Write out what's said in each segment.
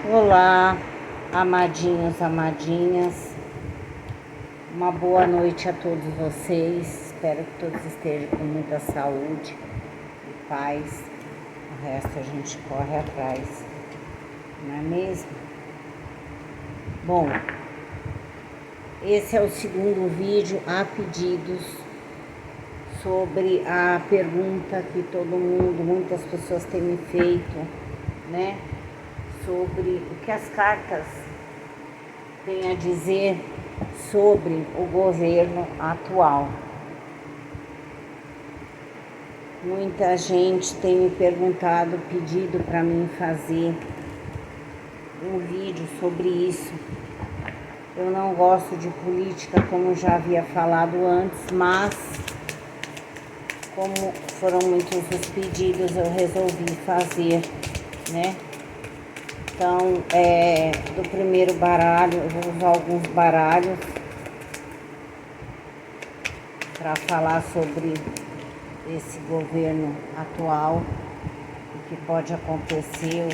Olá, amadinhos, amadinhas. Uma boa noite a todos vocês. Espero que todos estejam com muita saúde e paz. O resto a gente corre atrás, não é mesmo? Bom, esse é o segundo vídeo a pedidos sobre a pergunta que muitas pessoas têm me feito, né? Sobre o que as cartas têm a dizer sobre o governo atual. Muita gente tem me perguntado, pedido para mim fazer um vídeo sobre isso. Eu não gosto de política, como já havia falado antes, mas como foram muitos os pedidos, eu resolvi fazer, né? Então, do primeiro baralho, eu vou usar alguns baralhos para falar sobre esse governo atual, o que pode acontecer,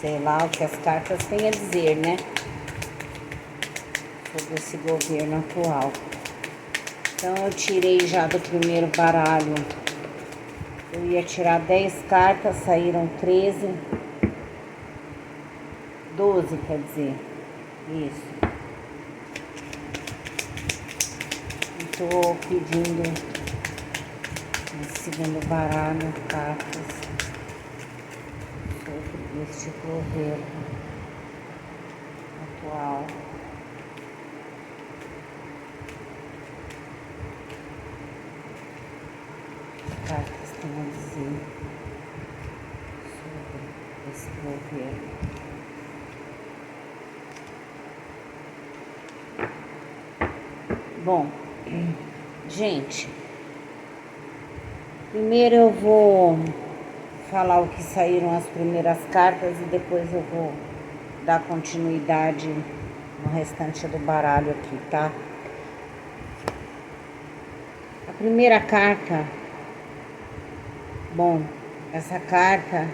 sei lá, o que as cartas têm a dizer, né? Sobre esse governo atual. Então, eu tirei já do primeiro baralho, eu ia tirar 10 cartas, saíram 13. 12, quer dizer, isso. Estou pedindo no segundo baralho cartas sobre este governo atual. As cartas têm a dizer sobre esse governo. Bom, gente, primeiro eu vou falar o que saíram as primeiras cartas e depois eu vou dar continuidade no restante do baralho aqui, tá? A primeira carta, bom, essa carta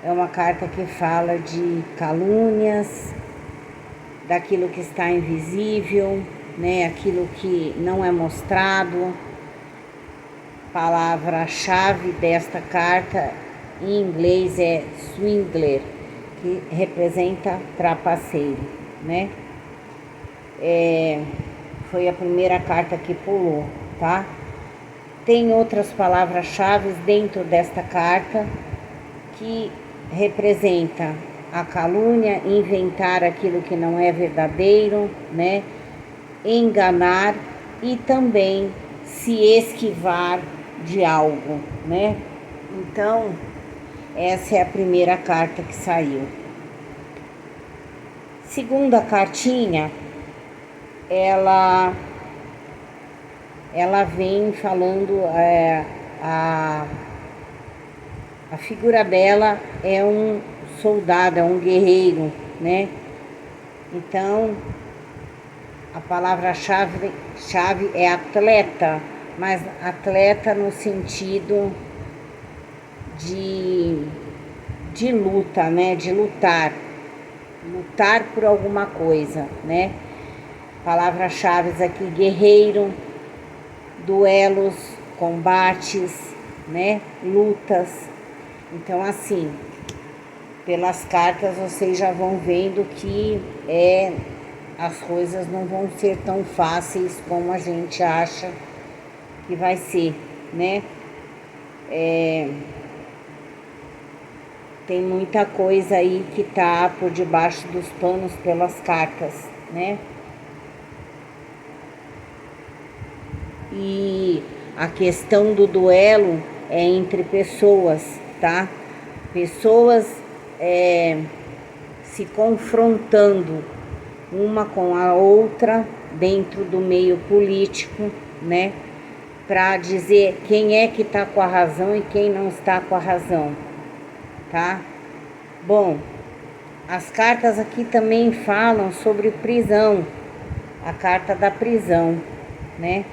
é uma carta que fala de calúnias, daquilo que está invisível, né? Aquilo que não é mostrado. Palavra-chave desta carta em inglês é swindler, que representa trapaceiro, né? Foi a primeira carta que pulou, tá? Tem outras palavras-chave dentro desta carta que representa a calúnia, inventar aquilo que não é verdadeiro, né? Enganar e também se esquivar de algo, né? Então, essa é a primeira carta que saiu. Segunda cartinha, ela vem falando, a figura dela é um soldado, é um guerreiro, né? Então, a palavra-chave é atleta, mas atleta no sentido de luta, né? De lutar por alguma coisa, né? Palavras-chave aqui: guerreiro, duelos, combates, né? Lutas. Então, assim, pelas cartas vocês já vão vendo que as coisas não vão ser tão fáceis como a gente acha que vai ser, né? Tem muita coisa aí que tá por debaixo dos panos pelas cartas, né? E a questão do duelo é entre pessoas, tá? Pessoas se confrontando uma com a outra dentro do meio político, né? Para dizer quem é que está com a razão e quem não está com a razão, tá? Bom, as cartas aqui também falam sobre prisão, a carta da prisão, né?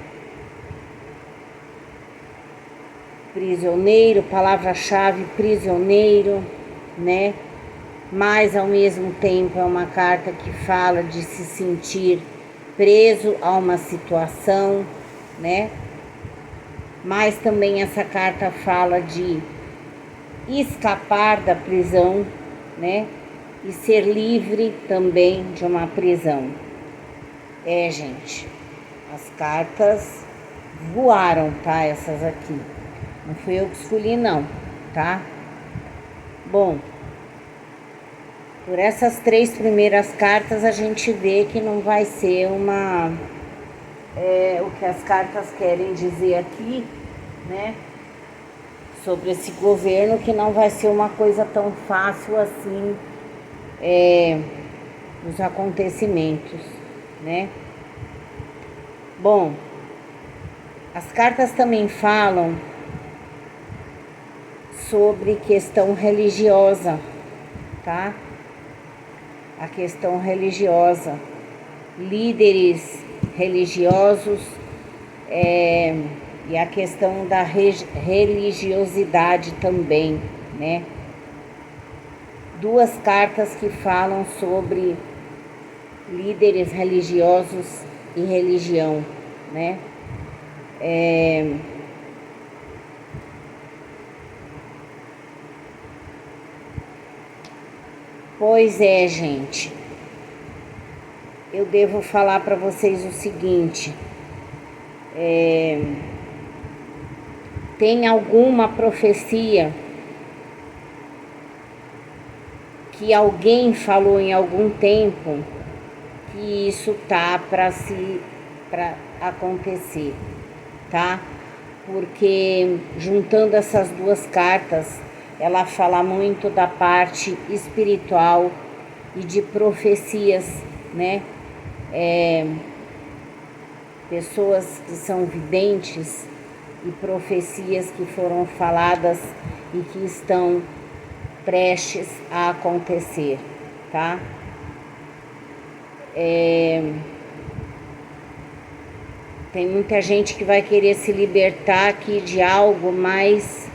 Prisioneiro, palavra-chave prisioneiro, né? mas ao mesmo tempo é uma carta que fala de se sentir preso a uma situação, né? Mas também essa carta fala de escapar da prisão, né? E ser livre também de uma prisão. Gente, as cartas voaram, tá? Essas aqui. Não fui eu que escolhi, não, tá? Bom, por essas 3 primeiras cartas a gente vê que não vai ser uma... o que as cartas querem dizer aqui, né? Sobre esse governo, que não vai ser uma coisa tão fácil assim, os acontecimentos, né? Bom, as cartas também falam sobre questão religiosa, tá? A questão religiosa, líderes religiosos, e a questão da religiosidade também, né? 2 cartas que falam sobre líderes religiosos e religião, né? Pois é, gente, eu devo falar para vocês o seguinte: tem alguma profecia que alguém falou em algum tempo que isso tá para acontecer, tá? Porque juntando essas 2 cartas, ela fala muito da parte espiritual e de profecias, né? Pessoas que são videntes e profecias que foram faladas e que estão prestes a acontecer, tá? Tem muita gente que vai querer se libertar aqui de algo, mas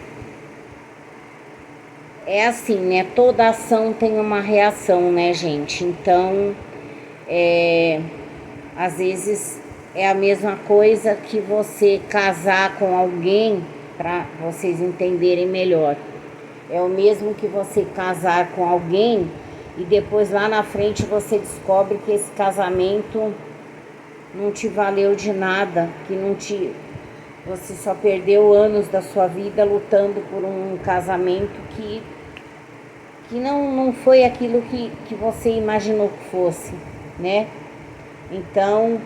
é assim, né? Toda ação tem uma reação, né, gente? Então, às vezes é a mesma coisa que você casar com alguém, para vocês entenderem melhor. É o mesmo que você casar com alguém e depois lá na frente você descobre que esse casamento não te valeu de nada, que você só perdeu anos da sua vida lutando por um casamento que não foi aquilo que você imaginou que fosse, né? Então,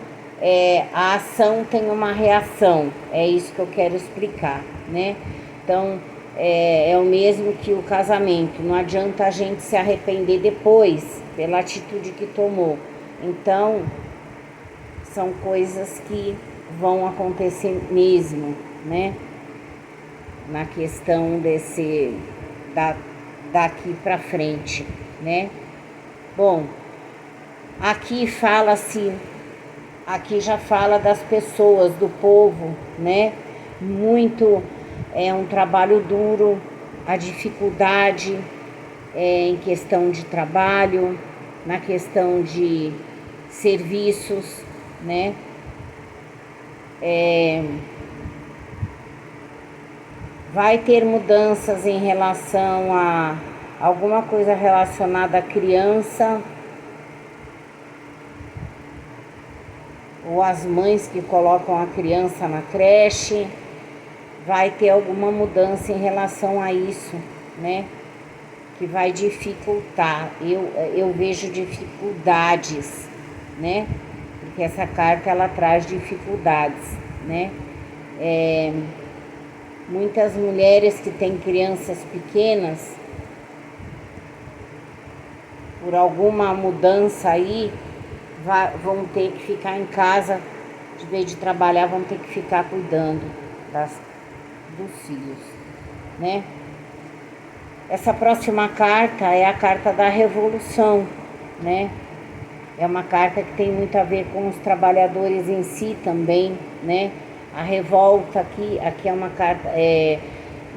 a ação tem uma reação, é isso que eu quero explicar, né? Então, é o mesmo que o casamento, não adianta a gente se arrepender depois pela atitude que tomou. Então, são coisas que vão acontecer mesmo, né? Na questão daqui para frente, né? Bom, aqui já fala das pessoas, do povo, né? Muito, é um trabalho duro, a dificuldade em questão de trabalho, na questão de serviços, né? Vai ter mudanças em relação a alguma coisa relacionada à criança, ou as mães que colocam a criança na creche. Vai ter alguma mudança em relação a isso, né? Que vai dificultar. Eu vejo dificuldades, né? Porque essa carta ela traz dificuldades, né? Muitas mulheres que têm crianças pequenas, por alguma mudança aí, vão ter que ficar em casa, de vez de trabalhar, vão ter que ficar cuidando dos filhos, né? Essa próxima carta é a carta da revolução, né? É uma carta que tem muito a ver com os trabalhadores em si também, né? A revolta aqui é uma carta, em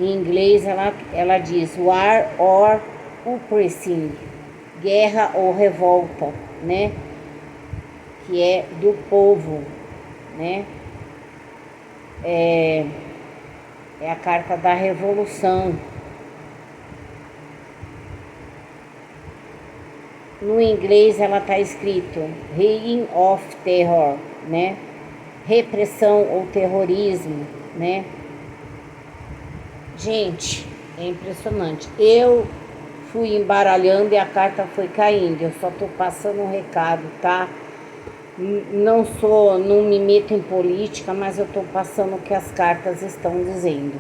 inglês ela diz war or oppressing, guerra ou revolta, né? Que é do povo, né? É a carta da revolução. No inglês ela está escrito Reign of Terror, né? Repressão ou terrorismo, né? Gente, é impressionante. Eu fui embaralhando e a carta foi caindo. Eu só tô passando um recado, tá? Não me meto em política, mas eu tô passando o que as cartas estão dizendo.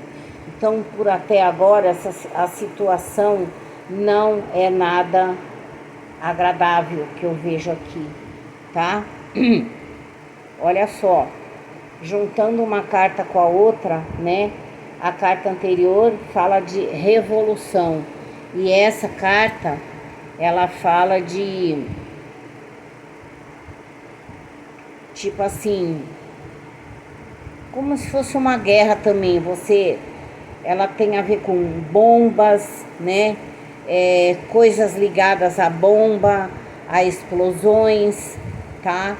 Então, por até agora, a situação não é nada agradável que eu vejo aqui, tá? Olha só, juntando uma carta com a outra, né? A carta anterior fala de revolução e essa carta ela fala de tipo assim, como se fosse uma guerra também. Ela tem a ver com bombas, né? Coisas ligadas à bomba, a explosões, tá?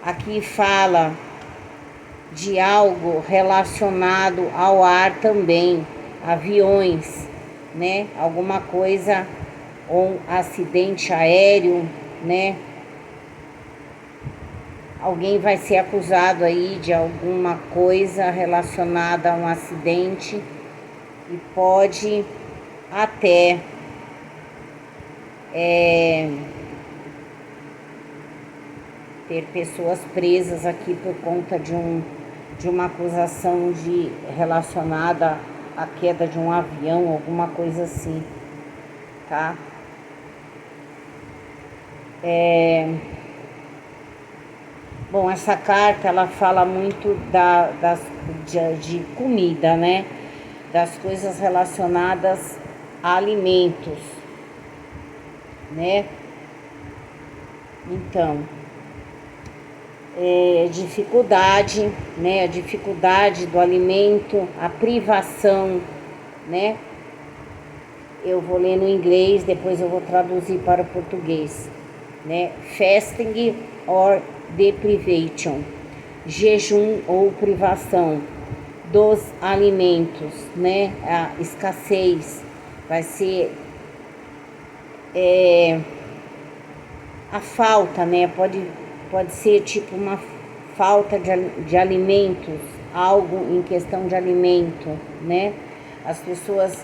Aqui fala de algo relacionado ao ar também, aviões, né? Alguma coisa, ou um acidente aéreo, né? Alguém vai ser acusado aí de alguma coisa relacionada a um acidente e pode até ter pessoas presas aqui por conta de uma acusação relacionada à queda de um avião, alguma coisa assim, tá? Bom, essa carta ela fala muito de comida, né? Das coisas relacionadas a alimentos, né? Então, dificuldade, né? A dificuldade do alimento, a privação, né? Eu vou ler no inglês, depois eu vou traduzir para o português, né? Fasting or deprivation, jejum ou privação dos alimentos, né? A escassez vai ser a falta, né? Pode ser tipo uma falta de alimentos, algo em questão de alimento, né? As pessoas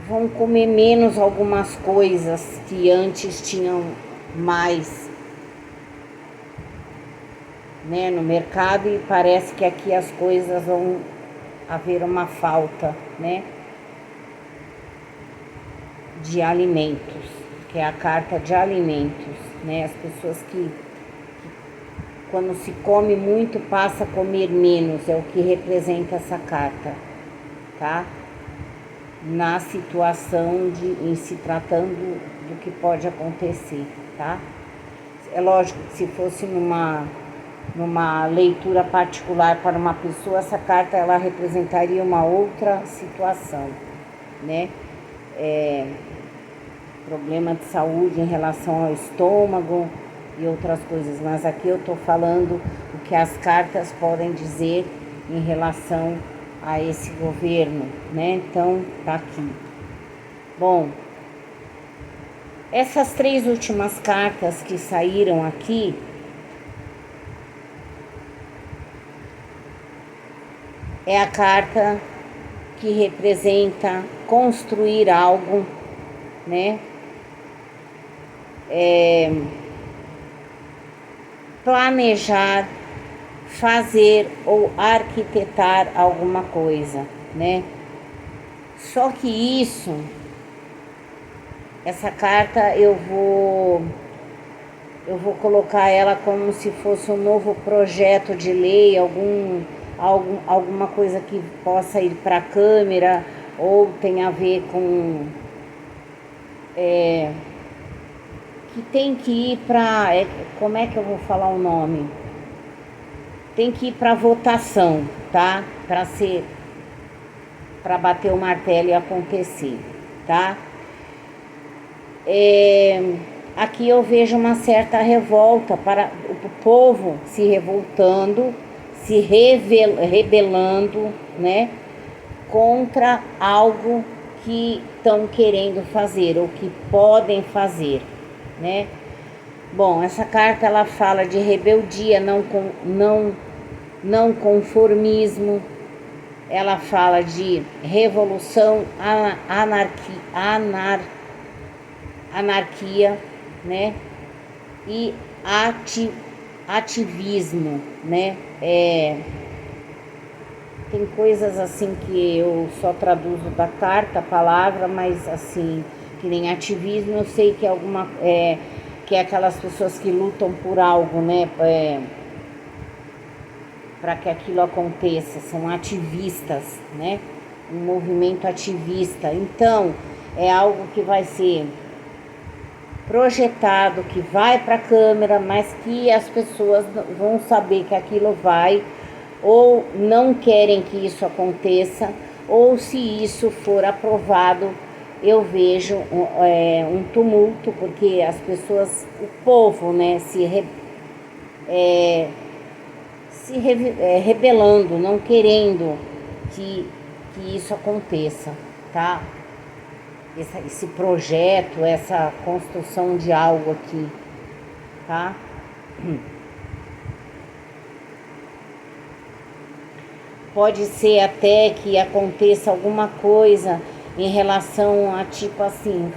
vão comer menos algumas coisas que antes tinham mais, né, no mercado, e parece que aqui as coisas vão haver uma falta, né, de alimentos, que é a carta de alimentos, né? As pessoas que quando se come muito passa a comer menos, é o que representa essa carta, tá? Na situação em se tratando do que pode acontecer, tá? É lógico que se fosse numa leitura particular para uma pessoa, essa carta ela representaria uma outra situação, né? Problema de saúde em relação ao estômago e outras coisas, mas aqui eu estou falando o que as cartas podem dizer em relação a esse governo, né? Então, tá aqui. Bom, essas 3 últimas cartas que saíram aqui, é a carta que representa construir algo, né? Planejar, fazer ou arquitetar alguma coisa, né? Só que essa carta eu vou colocar ela como se fosse um novo projeto de lei, alguma coisa que possa ir para a Câmara ou tem a ver com que tem que ir para, como é que eu vou falar o nome? tem que ir para votação, tá? Para bater o martelo e acontecer, tá? Aqui eu vejo uma certa revolta para o povo se revoltando, se rebelando, né? Contra algo que estão querendo fazer ou que podem fazer, né? Bom, essa carta ela fala de rebeldia, não conformismo, ela fala de revolução, anarquia, né? E ativismo, né? Tem coisas assim que eu só traduzo da carta, a palavra, mas assim, que nem ativismo, eu sei que é que é aquelas pessoas que lutam por algo, né? Para que aquilo aconteça, são ativistas, né? Um movimento ativista. Então, é algo que vai ser projetado, que vai para a câmera, mas que as pessoas vão saber que aquilo vai, ou não querem que isso aconteça, ou se isso for aprovado, eu vejo um tumulto, porque as pessoas, o povo, né, rebelando, não querendo que isso aconteça, tá? Esse projeto, essa construção de algo aqui, tá? Pode ser até que aconteça alguma coisa em relação a tipo assim,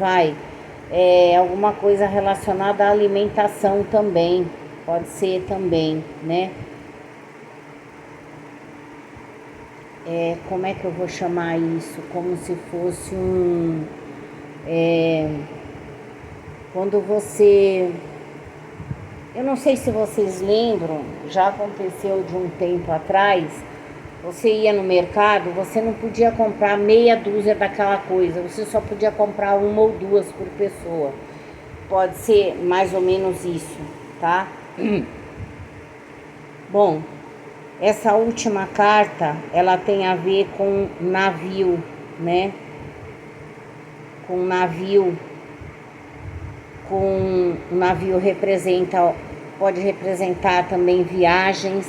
alguma coisa relacionada à alimentação também, pode ser também, né? Como é que eu vou chamar isso? Como se fosse quando você... Eu não sei se vocês lembram, já aconteceu de um tempo atrás, você ia no mercado, você não podia comprar meia dúzia daquela coisa, você só podia comprar uma ou duas por pessoa. Pode ser mais ou menos isso, tá? Bom, essa última carta, ela tem a ver com navio, né? Com navio pode representar também viagens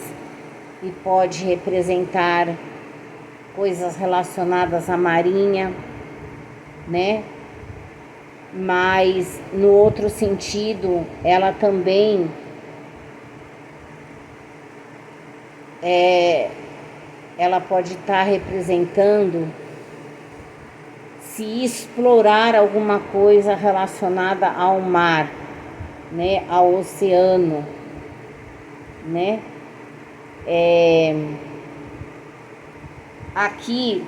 e pode representar coisas relacionadas à marinha, né? Mas no outro sentido, ela também ela pode estar representando se explorar alguma coisa relacionada ao mar, né, ao oceano, né? Aqui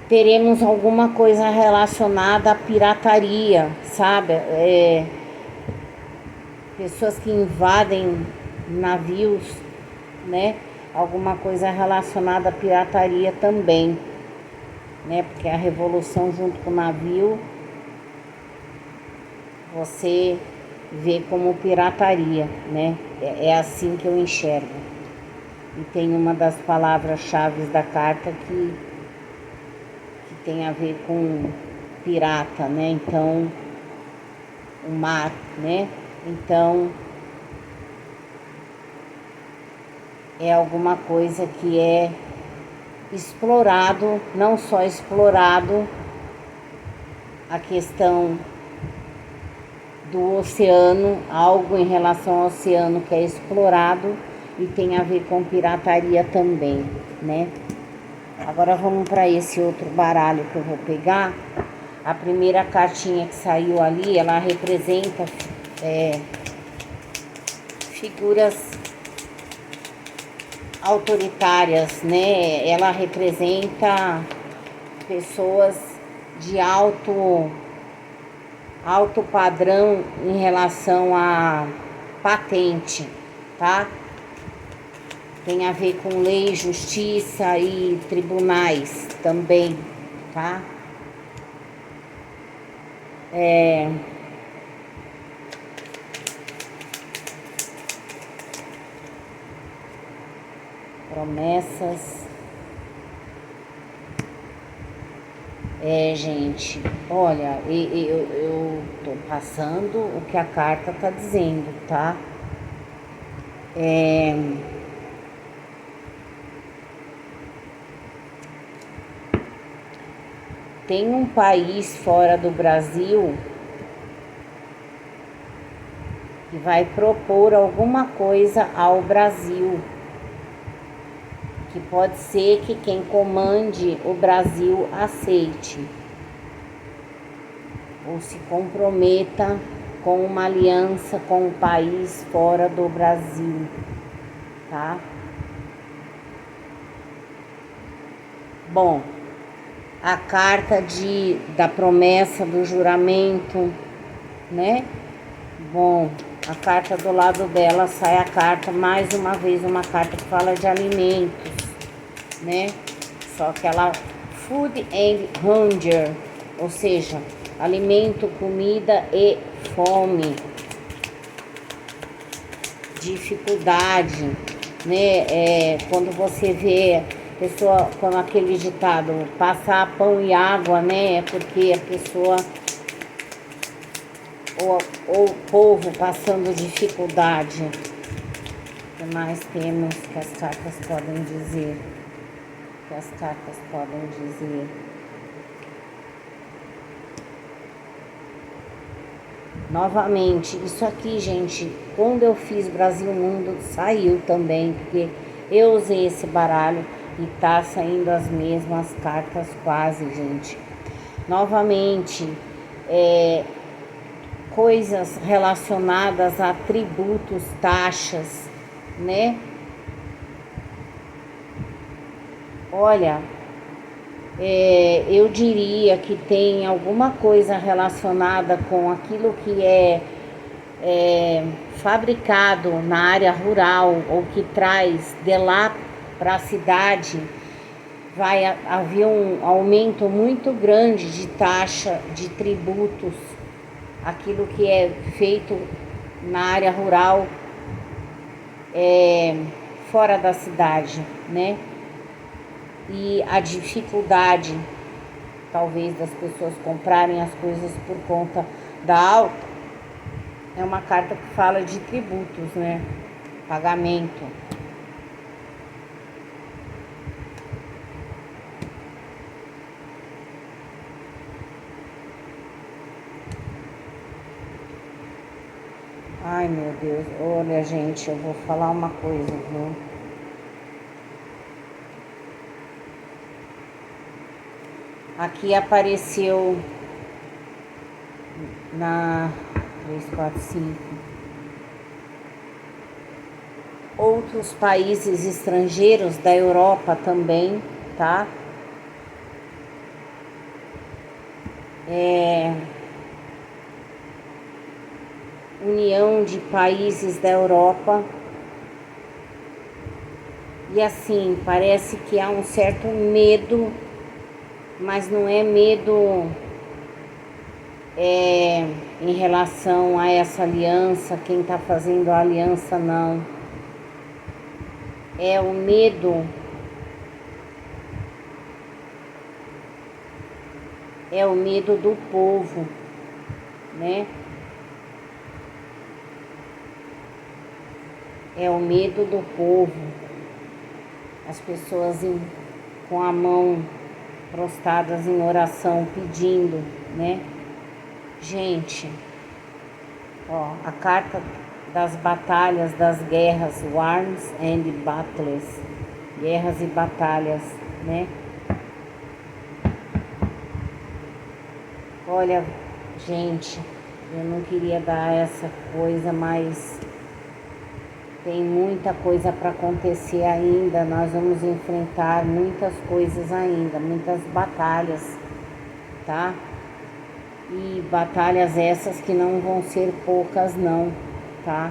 teremos alguma coisa relacionada à pirataria, sabe? Pessoas que invadem navios, né? Alguma coisa relacionada à pirataria também, né? Porque a revolução junto com o navio você vê como pirataria, né? É assim que eu enxergo. E tem uma das palavras-chave da carta que tem a ver com pirata, né? Então, o mar, né? Então, é alguma coisa que é explorado, não só explorado a questão do oceano, algo em relação ao oceano que é explorado e tem a ver com pirataria também, né? Agora vamos para esse outro baralho que eu vou pegar. A primeira cartinha que saiu ali, ela representa figuras autoritárias, né? Ela representa pessoas de alto padrão em relação à patente, tá? Tem a ver com lei, justiça e tribunais também, tá? Promessas. Gente, olha, eu tô passando o que a carta tá dizendo, tá? Tem um país fora do Brasil que vai propor alguma coisa ao Brasil, que pode ser que quem comande o Brasil aceite ou se comprometa com uma aliança com o país fora do Brasil, tá? Bom, a carta da promessa, do juramento, né? Bom, a carta do lado dela sai a carta, mais uma vez, uma carta que fala de alimentos, né? Só que ela, food and hunger, ou seja, alimento, comida e fome, dificuldade, né? Quando você vê pessoa, como aquele ditado, passar pão e água, né? É porque a pessoa ou o povo passando dificuldade. O que mais temos que as cartas podem dizer? Que as cartas podem dizer? Novamente, isso aqui, gente, quando eu fiz Brasil Mundo, saiu também, porque eu usei esse baralho e tá saindo as mesmas cartas quase, gente. Novamente, coisas relacionadas a tributos, taxas, né? Olha, eu diria que tem alguma coisa relacionada com aquilo que é fabricado na área rural ou que traz de lá para a cidade. Vai haver um aumento muito grande de taxa, de tributos, aquilo que é feito na área rural, fora da cidade, né? E a dificuldade, talvez, das pessoas comprarem as coisas por conta da alta, é uma carta que fala de tributos, né? Pagamento. Ai, meu Deus, olha, gente, eu vou falar uma coisa, viu? Aqui apareceu na 3, 4, 5 outros países estrangeiros da Europa também, tá? União de países da Europa. E assim, parece que há um certo medo, mas não é medo em relação a essa aliança, quem está fazendo a aliança, não. É o medo, do povo, né? É o medo do povo. As pessoas com a mão prostradas em oração, pedindo, né? Gente, ó, a carta das batalhas, das guerras, wars and battles, guerras e batalhas, né? Olha, gente, eu não queria dar essa coisa, mas tem muita coisa para acontecer ainda. Nós vamos enfrentar muitas coisas ainda, muitas batalhas, tá? E batalhas essas que não vão ser poucas, não, tá?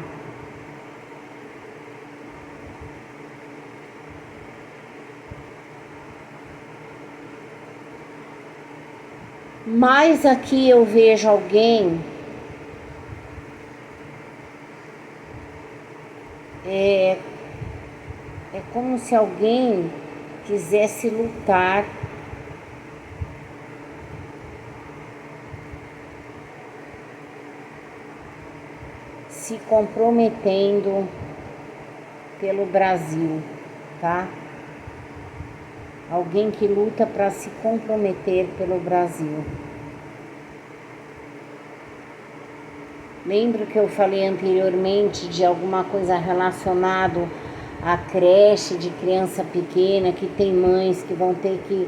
Mas aqui eu vejo alguém como se alguém quisesse lutar se comprometendo pelo Brasil, tá? Alguém que luta para se comprometer pelo Brasil. Lembro que eu falei anteriormente de alguma coisa relacionada à creche de criança pequena, que tem mães que vão ter que,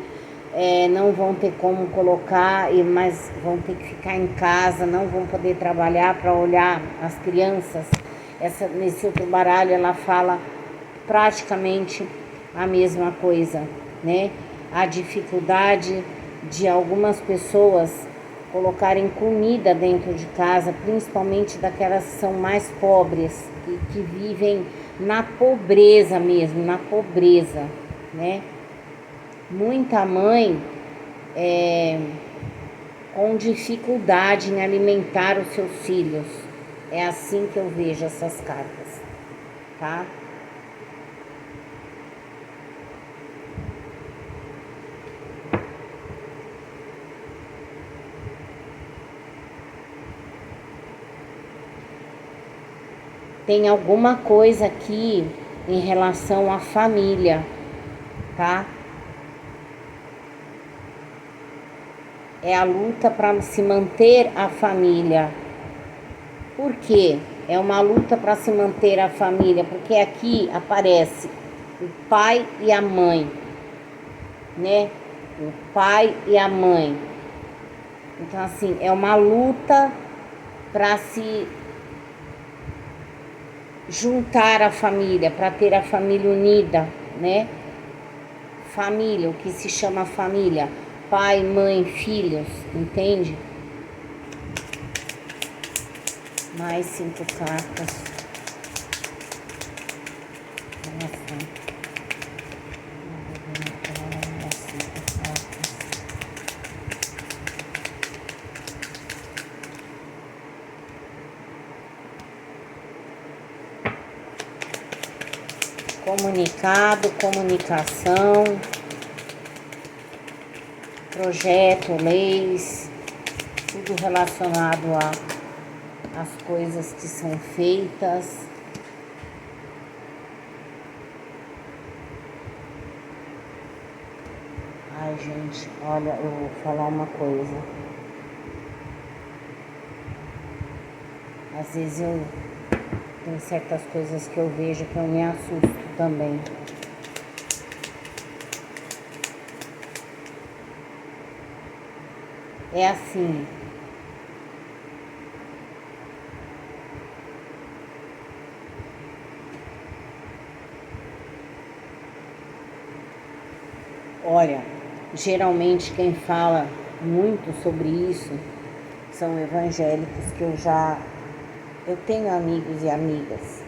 não vão ter como colocar, mas vão ter que ficar em casa, não vão poder trabalhar para olhar as crianças. Nesse outro baralho ela fala praticamente a mesma coisa, né? A dificuldade de algumas pessoas colocarem comida dentro de casa, principalmente daquelas que são mais pobres, que vivem na pobreza mesmo, na pobreza, né? Muita mãe com dificuldade em alimentar os seus filhos. É assim que eu vejo essas cartas, tá? Tem alguma coisa aqui em relação à família, tá? É a luta para se manter a família. Por quê? É uma luta para se manter a família, porque aqui aparece o pai e a mãe, né? O pai e a mãe. Então, assim, é uma luta para se juntar a família, para ter a família unida, né? Família, o que se chama família, pai, mãe, filhos, entende? Mais 5 cartas. Nossa. Comunicado, comunicação, projeto, leis, tudo relacionado às coisas que são feitas. Ai, gente, olha, eu vou falar uma coisa. Às vezes tem certas coisas que eu vejo que eu me assusto também. É assim. Olha, geralmente quem fala muito sobre isso são evangélicos que eu tenho amigos e amigas.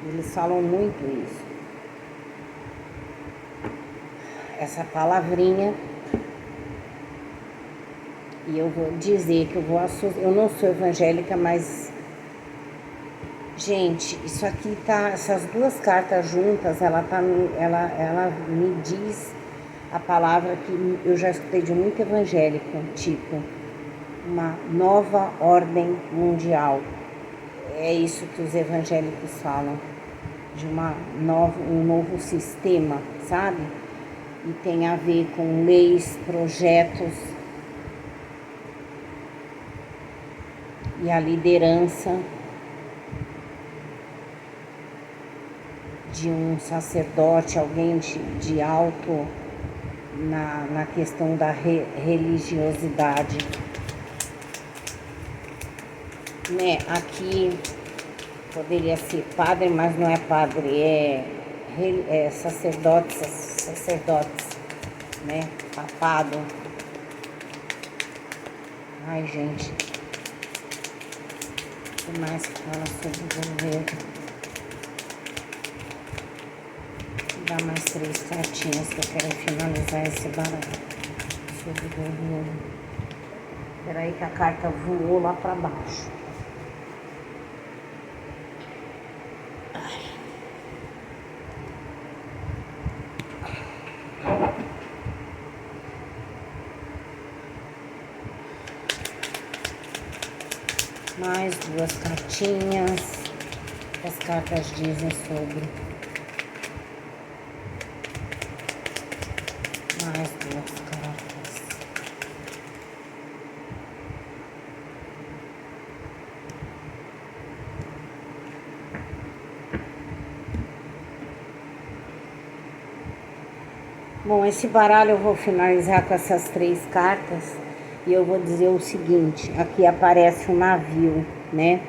Eles falam muito isso. Essa palavrinha. E eu vou dizer que eu não sou evangélica, mas, gente, isso aqui tá, essas duas cartas juntas, ela me diz a palavra que eu já escutei de muito evangélico, tipo, uma nova ordem mundial. É isso que os evangélicos falam, de um novo sistema, sabe? E tem a ver com leis, projetos e a liderança de um sacerdote, alguém de alto na questão da religiosidade. Né? Aqui poderia ser padre, mas não é padre, é sacerdotes, né? Papado. Ai, gente. O que mais fala sobre o governo? Vou dar mais 3 cartinhas que eu quero finalizar esse baralho sobre o governo. Peraí que a carta voou lá pra baixo. Mais duas cartinhas. As cartas dizem sobre. Mais duas cartas. Bom, esse baralho eu vou finalizar com essas 3 cartas. E eu vou dizer o seguinte, aqui aparece um navio, né?